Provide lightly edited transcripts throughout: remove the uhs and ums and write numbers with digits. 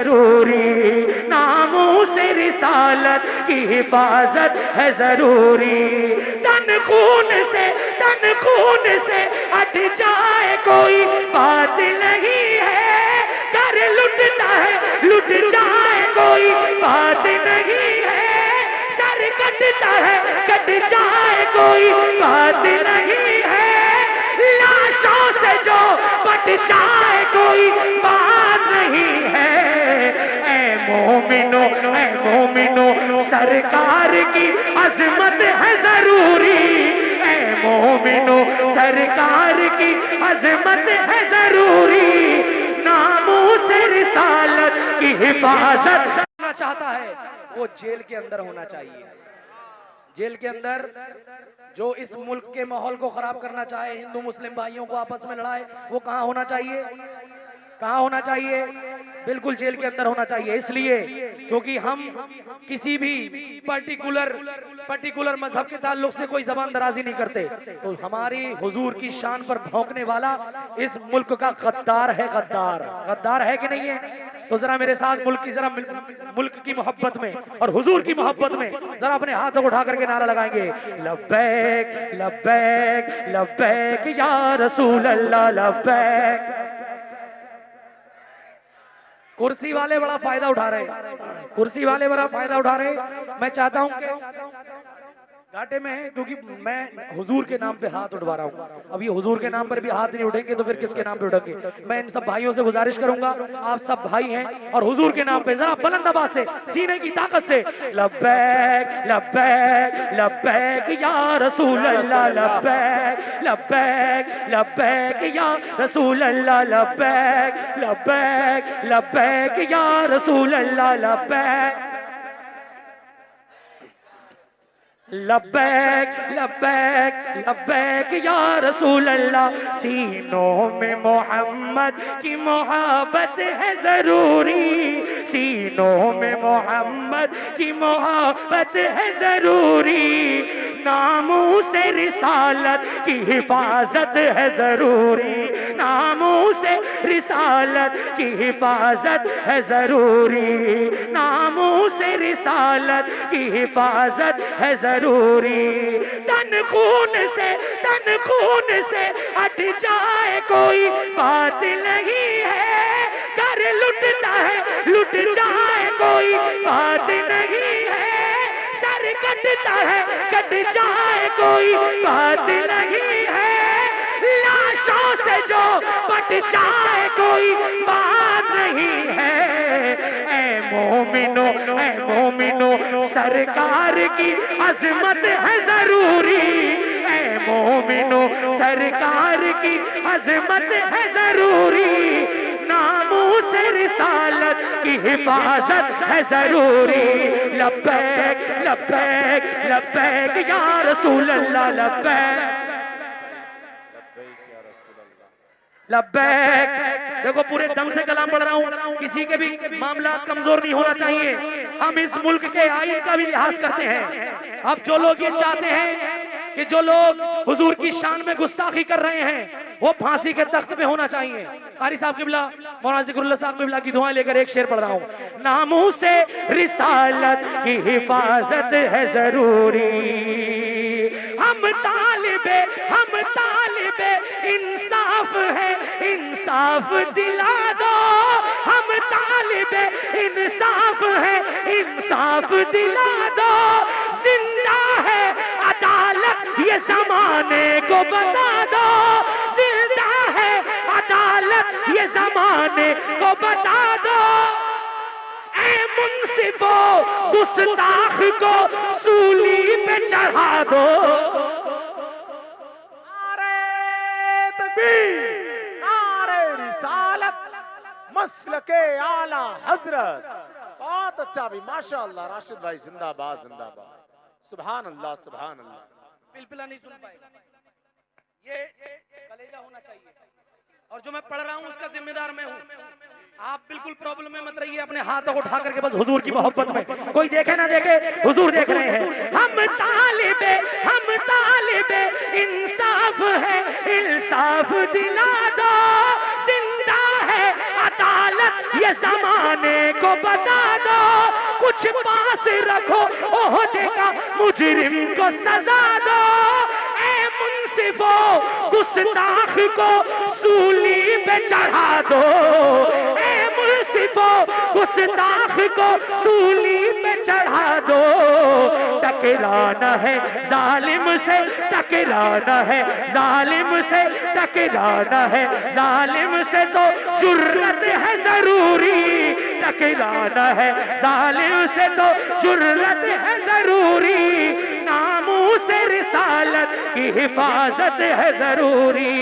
जरूरी, नामों से रिसालत की हिफाजत है जरूरी। तन खून से हट जाए कोई बात नहीं है, कर लुटता है लुट जाए कोई बात नहीं है, सर कट जाए कोई बात नहीं है, लाशों से जो बट जाए कोई बात नहीं है। ऐ मोमिनो सरकार की अजमत है जरूरी, ऐ मोमिनो सरकार की अजमत है जरूरी, नामों से रिसालत की हिफाजत करना चाहता है वो जेल के अंदर होना चाहिए। जेल के अंदर जो इस मुल्क के माहौल को खराब करना चाहे, हिंदू मुस्लिम भाइयों को आपस में लड़ाए, वो कहाँ होना चाहिए? कहाँ होना चाहिए? बिल्कुल जेल के अंदर होना चाहिए। इसलिए क्योंकि हम किसी भी पर्टिकुलर मजहब के ताल्लुक से कोई जबान दराजी नहीं करते, तो हमारी हुजूर की शान पर भौंकने वाला इस मुल्क का गद्दार है। गद्दार है कि नहीं है? तो जरा मेरे साथ मुल्क की मोहब्बत में और हुजूर की मोहब्बत में जरा अपने हाथों को उठा करके नारा लगाएंगे, लब्बैक लब्बैक लब्बैक या रसूल अल्लाह लब्बैक। कुर्सी वाले बड़ा फायदा उठा रहे, मैं चाहता हूं कि घाटे में है, क्योंकि मैं हुजूर के नाम पे हाथ उठवा रहा हूँ। अब ये हुजूर के नाम पर भी हाथ नहीं उठेंगे तो फिर किसके नाम पे उठेंगे? मैं इन सब भाइयों से गुजारिश करूंगा, आप सब भाई हैं और हुजूर के नाम पे जरा बुलंद आवाज से, सीने की ताकत से, लब्बैक लब्बैक लब्बैक या रसूल अल्लाह लब्बैक लब्बैक लब्बैक या रसूल अल्लाह लब्बैक लब्बैक लब्बैक या रसूल अल्लाह लब्बैक लब्बैक लब्बैक लब्बैक या रसूल अल्लाह। सीनों में मोहम्मद की मोहब्बत है जरूरी, सीनों में मोहम्मद की मोहब्बत है जरूरी, नामों से रिसालत की हिफाजत है जरूरी, नामों से रिसालत की हिफाजत है जरूरी, नामों से रिसालत की हिफाजत है जरूरी। तन खून से हट जाए कोई बात नहीं है, कर लुटता है लुट जाए कोई बात नहीं है, सर कट जाए कोई बात नहीं है, लाशों से जो बट जाए कोई बात नहीं है। ऐ मोमिनो सरकार की अजमत है जरूरी, ऐ मोमिनो सरकार की अजमत है जरूरी, नामों से रिसालत की हिफाजत है जरूरी। लब्बैक लब्बैक लब्बैक या रसूल अल्लाह लब्बैक लब्बैक। देखो पूरे दम से कलाम पढ़ रहा हूँ, किसी के भी मामला कमजोर नहीं होना चाहिए। हम इस मुल्क के आईन का भी लिहाज करते हैं। अब जो लोग ये चाहते हैं कि जो लोग हुजूर की शान में गुस्ताखी कर रहे हैं वो फांसी के तख्त पे होना चाहिए। कारी साहब किबला, मौलाना जिक्रुल्लाह साहब किबला की दुआएं लेकर एक शेर पढ़ रहा हूँ, नामों से रिसालत की हिफाजत है जरूरी, हम तालिबे इंसाफ है, इंसाफ दिला दो, हम तालिबे इंसाफ है, इंसाफ दिला दो, जिंदा है अदालत ये जमाने को बता दो, जिंदा है अदालत ये जमाने को बता दो, ऐ मुंसिफो गुस्ताख को सूली पे चढ़ा दो। नारे रिसालत मसलके आला हजरत। बहुत अच्छा भी, माशाअल्लाह राशिद भाई, जिंदाबाद जिंदाबाद, सुभान अल्लाह सुभान अल्लाह। पिलपिला नहीं सुन पाए, ये कलेजा होना चाहिए, और जो मैं पढ़ रहा हूँ उसका जिम्मेदार मैं हूँ। आप बिल्कुल प्रॉब्लम में मत रहिए, अपने हाथों को उठा करके बस हुजूर की मोहब्बत में, कोई देखे ना देखे हुजूर देख रहे हैं। हम तालिबे इंसाफ है, इंसाफ दिला दो, जिंदा है अदालत ये जमाने बता दो, कुछ पास रखो ओहदे का, मुजरिम को सजा दो। ए मुंसिफो गुस्ताख को सूली पे चढ़ा दो, ए मुंसिफो गुस्ताख को सूली पे चढ़ा दो। टकराना है जालिम से, टकराना है जालिम से, टकराना है जालिम से तो जुर्रत है जरूरी, टकराना है जालिम से तो जुर्रत है जरूरी। नामूस रिसालत की हिफाजत है जरूरी।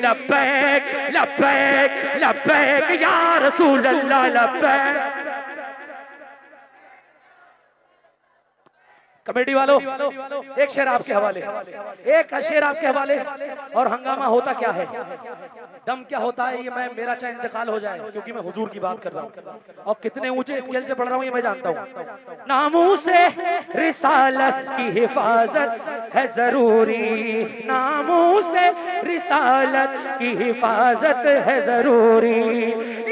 लब्बैक लब्बैक लब्बैक या रसूल अल्लाह लब्बैक। कमेटी वालों, एक शेर आपके हवाले, एक शेर आपके हवाले। और हंगामा होता क्या है, दम क्या होता है, ये मैं मेरा चाहे इंतकाल हो जाए, क्योंकि मैं हुजूर की बात कर रहा हूँ और कितने ऊंचे स्केल से पढ़ रहा हूँ ये मैं जानता हूँ। नामूसे रिसालत की हिफाजत है जरूरी, नामूसे रिसालत की हिफाजत है जरूरी।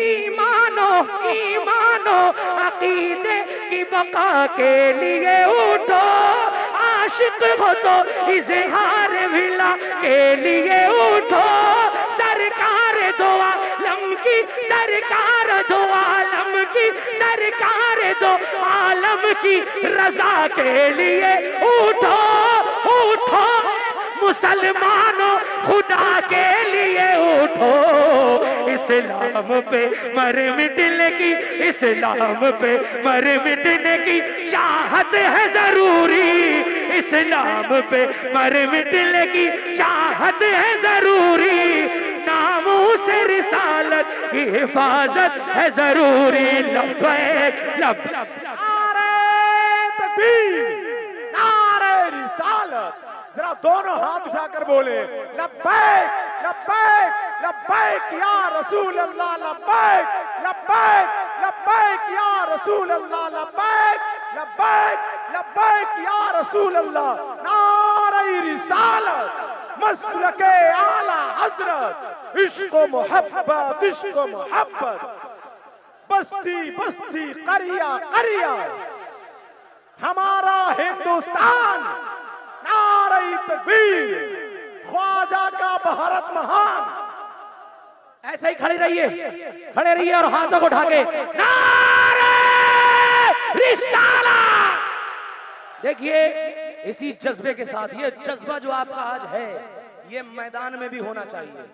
ईमानो ईमानो अकीदे की बका के लिए उठो, आशिक हो तो इजहार विला के लिए उठो। सरकार दो आलम की, सरकार दो आलम की, सरकार दो आलम की रजा के लिए उठो उठो। मुसलमानों खुदा के लिए उठो, इस्लाम पे मर मिटने की, इस्लाम पे मर मिटने की चाहत है जरूरी, इस्लाम पे मर मिटने की चाहत है जरूरी। नामूस रिसालत की हिफाजत है जरूरी। लब्बैक लब्बैक नारे तकबीर, नारे रिसालत। जरा दोनों हाथ उठाकर बोले लब्बैक लब्बैक लब्बैक या रसूल अल्लाह, लब्बैक लब्बैक लब्बैक या रसूल अल्लाह, लब्बैक लब्बैक लब्बैक या रसूल अल्लाह। नारे रिसालत मसलके आला हजरत, इश्क मोहब्बत इश्क मोहब्बत, बस्ती बस्ती करिया करिया हमारा हिंदुस्तान। नारे तकबीर, ख्वाजा का भारत महान। ऐसे ही खड़े रहिए, खड़े रहिए और हाथों को उठा के नारे रिसाला। देखिए इसी जज्बे के साथ, ये जज्बा जो आपका आज है ये मैदान में भी होना चाहिए।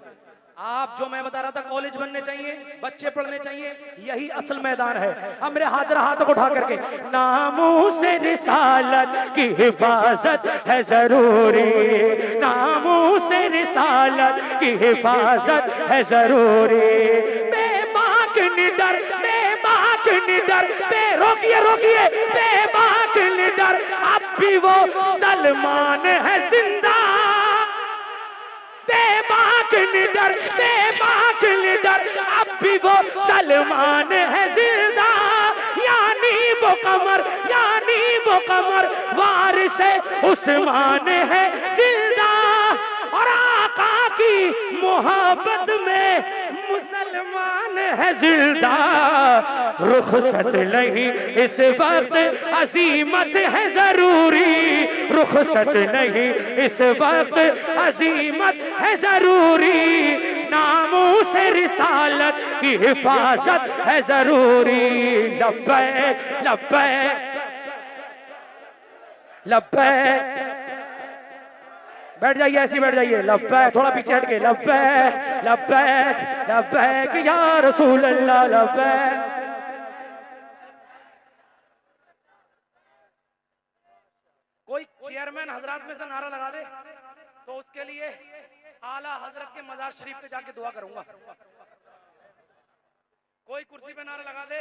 आप जो मैं बता रहा था कॉलेज बनने चाहिए, बच्चे पढ़ने चाहिए, यही असल मैदान है। अब मेरे हाथों को उठा करके नामूस रिसालत की हिफाजत है जरूरी, नामूस रिसालत की हिफाजत है जरूरी। बेबाक निडर, बेबाक निडर, रोकिए रोकिए, बेबाक निडर अब भी वो सलमान है जिंदा। बेबाक निडर, बेबाक निडर अब भी वो सलमान है जिंदा। यानी वो कमर, यानी वो कमर वारिस उस्मान है जिंदा। और आका की मोहब्बत में मुसलमान है जिंदा। रुखसत नहीं इस वक्त अजीमत है जरूरी, रुखसत नहीं इस वक्त अजीमत है जरूरी। नामूस रिसालत की हिफाजत है जरूरी। लब्बैक लब्बैक लब्बैक। बैठ जाइए, ऐसी बैठ जाइए। लब्बैक, थोड़ा पीछे हट के लब्बैक लब्बैक लब्बैक या रसूल अल्लाह लब्बैक। कोई चेयरमैन हजरात में से नारा लगा दे तो उसके लिए आला हजरत के मजार शरीफ पे जाके दुआ करूंगा। कोई कुर्सी पे नारा लगा दे।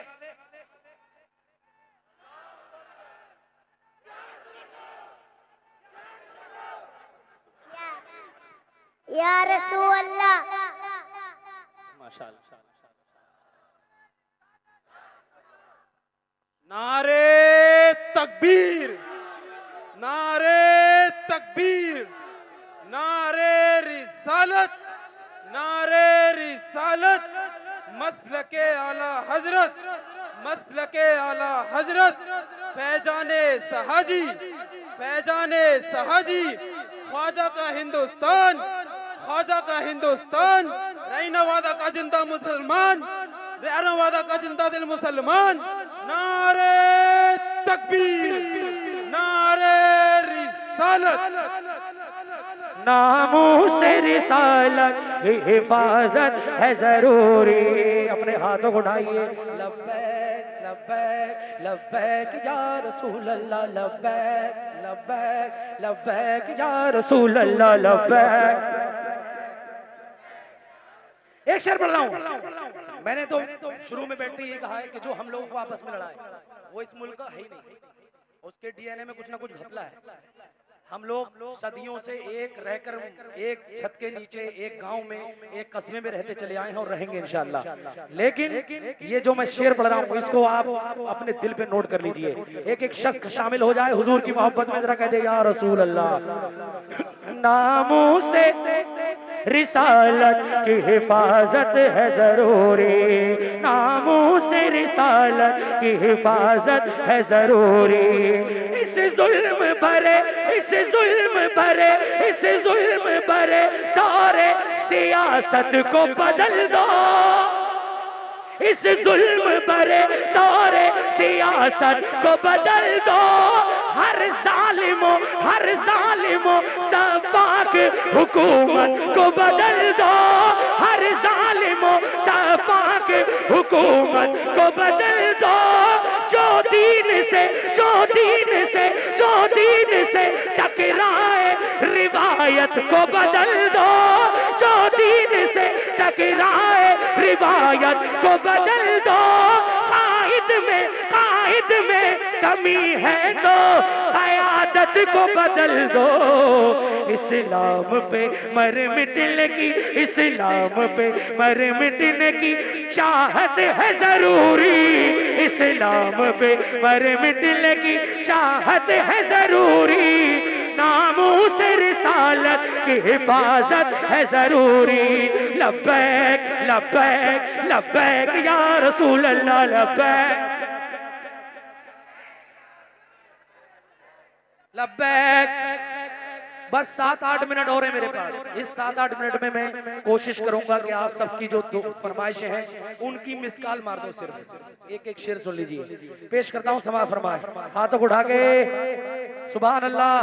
या रसूल अल्लाह। माशाअल्लाह। नारे तकबीर, नारे तकबीर, नारे रिसालत, नारे रिसालत, मसलके आला हजरत, मसलके आला हजरत फैजाने सहाजी, फैजाने सहाजी, ख्वाजा का हिंदुस्तान, ख्वाजा का हिंदुस्तान, रैनवादा का जिंदा मुसलमान, रैनवादा का जिंदा दिल मुसलमान। नारे तकबीर, नारे रिसालत, नामूस रिसालत की हिफाजत है जरूरी। अपने हाथों को उठाइए। लब्बैक लब्बैक लब्बैक या रसूल अल्लाह, लब्बैक लब्बैक लब्बैक या रसूल अल्लाह, लब्बैक। एक शेर पढ़ रहा हूं। मैंने तो शुरू में बैठते ही कहा है कि जो हम लोगों को आपस में लड़ा है वो इस मुल्क का है ही नहीं, उसके डीएनए में कुछ ना कुछ घपला है। हम लोग सदियों से एक रहकर एक छत के नीचे एक गांव में एक कस्बे में रहते चले आए हैं और रहेंगे इंशाअल्लाह। लेकिन ये जो मैं शेर पढ़ रहा हूँ इसको आप अपने दिल पे नोट कर लीजिए। एक एक शख्स शामिल हो जाए हुजूर की मोहब्बत में, जरा कह दे या रसूल अल्लाह। नामों से रिसालत की हिफाजत है जरूरी, नामों से रिसालत की हिफाजत है जरूरी। इस जुल्म भरे, इस जुल्म भरे, इस जुल्म भरे दौरे सियासत को बदल दो। इस जुल्म भरे दौरे सियासत को बदल दो। हर जालिमों सफाक हुकूमत को बदल दो। हर जालिमों सफाक हुकूमत को बदल दो। जो दीन से टकराए रिवायत को बदल दो। जो दीन से टकराए रिवायत को बदल दो। कायद में कमी है तो क़यादत को बदल दो। इस्लाम पे मर मिटने की, इस्लाम पे मर मिटने की चाहत है जरूरी। इस्लाम पे मर मिटने की चाहत है जरूरी। नामों से रिसालत की हिफाजत है जरूरी। लब्बैक लब्बैक लब्बैक या रसूल अल्लाह, लब्बैक लब्बैक। बस 7-8 मिनट और है मेरे पास। इस 7-8 मिनट में मैं कोशिश करूंगा कि आप सबकी जो फरमाइशें हैं उनकी मिसकाल मार दो। सिर्फ एक एक शेर सुन लीजिए। पेश करता हूं, समा फरमाए, हाथों को उठा के सुभान अल्लाह।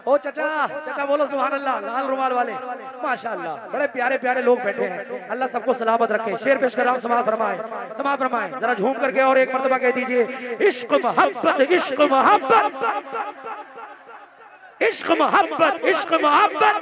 ओ चाचा बोलो सुभान अल्लाह। लाल रुमाल वाले माशाअल्लाह, बड़े प्यारे प्यारे लोग बैठे हैं। अल्लाह सबको सलामत रखे। शेर पेश कर रहा हूं, समा फरमाए जरा झूम करके और एक मर्तबा कह दीजिए। इश्क मोहब्बत, इश्क मोहब्बत, इश्क मोहब्बत, इश्क मोहब्बत,